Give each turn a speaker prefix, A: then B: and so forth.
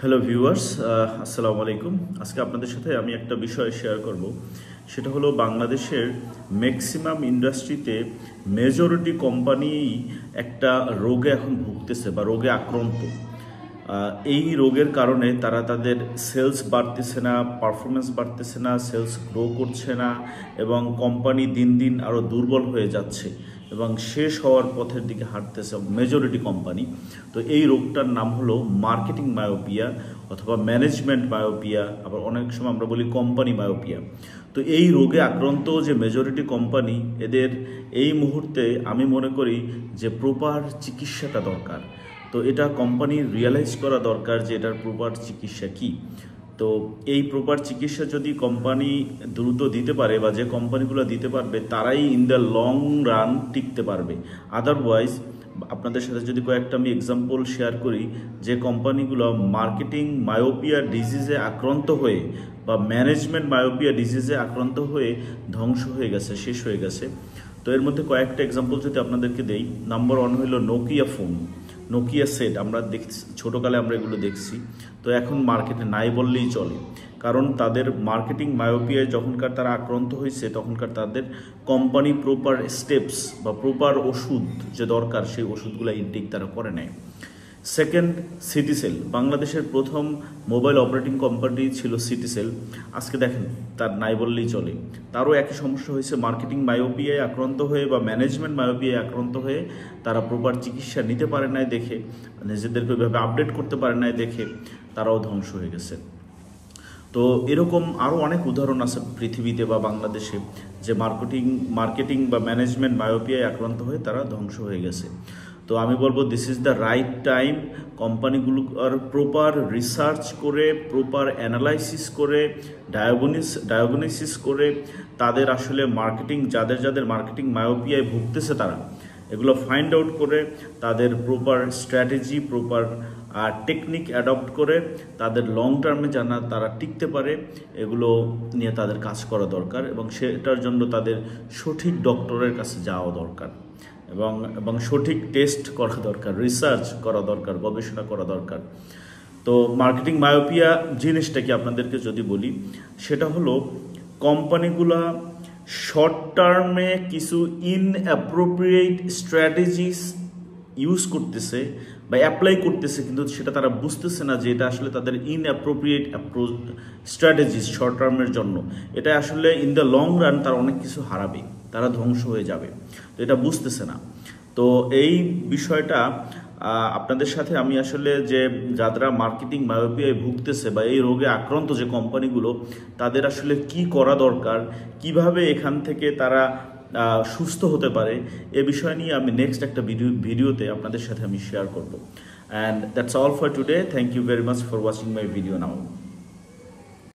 A: Hello viewers, আসসালামু আলাইকুম। আজকে আপনাদের সাথে আমি একটা বিষয় শেয়ার করব। সেটা হলো বাংলাদেশের ম্যাক্সিমাম ইন্ডাস্ট্রিতে মেজরিটি কোম্পানি একটা রোগে এখন ভুগতেছে বা রোগে আক্রান্ত। এই রোগের কারণে তারা তাদের সেলস বাড়তেছে না, পারফরমেন্স বাড়তেছে না, সেলস গ্রো করছে না এবং কোম্পানি দিন দিন আরও দুর্বল হয়ে যাচ্ছে এবং শেষ হওয়ার পথের দিকে হাঁটতেছে মেজরিটি কোম্পানি। তো এই রোগটার নাম হলো মার্কেটিং মায়োপিয়া অথবা ম্যানেজমেন্ট মায়োপিয়া, আবার অনেক সময় আমরা বলি কোম্পানি মায়োপিয়া। তো এই রোগে আক্রান্ত যে মেজরিটি কোম্পানি, এদের এই মুহূর্তে আমি মনে করি যে প্রপার চিকিৎসাটা দরকার। তো এটা কোম্পানি রিয়েলাইজ করা দরকার যে এটার প্রপার চিকিৎসা কি। তো এই প্রপার চিকিৎসা যদি কোম্পানি দ্রুত দিতে পারে বা যে কোম্পানিগুলো দিতে পারবে তারাই ইন দ্য লং রান টিকতে পারবে। আদারওয়াইজ আপনাদের সাথে যদি কয়েকটা আমি এক্সাম্পল শেয়ার করি, যে কোম্পানিগুলো মার্কেটিং মায়োপিয়া ডিজিজে আক্রান্ত হয়ে বা ম্যানেজমেন্ট মায়োপিয়া ডিজিজে আক্রান্ত হয়ে ধ্বংস হয়ে গেছে, শেষ হয়ে গেছে। তো এর মধ্যে কয়েকটা এক্সাম্পল যদি আপনাদেরকে দেই, নাম্বার 1 হলো নোকিয়া ফোন, নোকিয়া সেট। আমরা দেখছি ছোটোকালে আমরা এগুলো দেখছি, তো এখন মার্কেটে নাই বললেই চলে। কারণ তাদের মার্কেটিং মায়োপিয়ায় যখনকার তারা আক্রান্ত হয়েছে তখনকার তাদের কোম্পানি প্রপার স্টেপস বা প্রপার ওষুধ যে দরকার সেই ওষুধগুলো ইনটেক তারা করে নেয়। সেকেন্ড, সিটিসেল। বাংলাদেশের প্রথম মোবাইল অপারেটিং কোম্পানি ছিল সিটিসেল। আজকে দেখেন তার নাই বললেই চলে। তারও একই সমস্যা হয়েছে, মার্কেটিং মায়োপিয়ায় আক্রান্ত হয়ে বা ম্যানেজমেন্ট মায়োপিয়ায় আক্রান্ত হয়ে তারা প্রপার চিকিৎসা নিতে পারে নাই দেখে, নিজেদেরকে ওইভাবে আপডেট করতে পারে নাই দেখে তারাও ধ্বংস হয়ে গেছে। তো এরকম আরও অনেক উদাহরণ আছে পৃথিবীতে বা বাংলাদেশে যে মার্কেটিং বা ম্যানেজমেন্ট মায়োপিয়ায় আক্রান্ত হয়ে তারা ধ্বংস হয়ে গেছে। তো আমি বলবো this is the right time কোম্পানিগুলোর প্রপার রিসার্চ করে, প্রপার অ্যানালাইসিস করে, ডায়াগনোসিস করে তাদের আসলে মার্কেটিং যাদের মার্কেটিং মায়োপিয়ায় ভুগতেছে তারা এগুলো ফাইন্ড আউট করে তাদের proper strategy, proper technique adopt করে তাদের লং টার্মে যেন তারা টিকতে পারে এগুলো নিয়ে তাদের কাজ করা দরকার এবং সেটার জন্য তাদের সঠিক ডক্টরের কাছে যাওয়া দরকার এবং সঠিক টেস্ট করা দরকার, রিসার্চ করা দরকার, গবেষণা করা দরকার। তো মার্কেটিং মায়োপিয়া জিনিসটা কি আপনাদেরকে যদি বলি, সেটা হলো কোম্পানিগুলা শর্ট টার্মে কিছু ইনঅ্যাপ্রোপ্রিয়েট স্ট্র্যাটেজিস ইউজ করতেছে বা অ্যাপ্লাই করতেছে, কিন্তু সেটা তারা বুঝতেছে না যে এটা আসলে তাদের ইনঅ্যাপ্রোপ্রিয়েট স্ট্র্যাটেজিস শর্ট টার্মের জন্য। এটা আসলে ইন দ্য লং রান তারা অনেক কিছু হারাবে, তারা ধ্বংস হয়ে যাবে। তো এটা বুঝতেছে না। তো এই বিষয়টা আপনাদের সাথে আমি আসলে যে যারা মার্কেটিং মায়োপিয়ায় ভুগতেছে বা এই রোগে আক্রান্ত যে কোম্পানিগুলো, তাদের আসলে কি করা দরকার, কিভাবে এখান থেকে তারা সুস্থ হতে পারে, এ বিষয় নিয়ে আমি নেক্সট একটা ভিডিওতে আপনাদের সাথে আমি শেয়ার করব। And that's all for today. Thank you very much for watching my video now.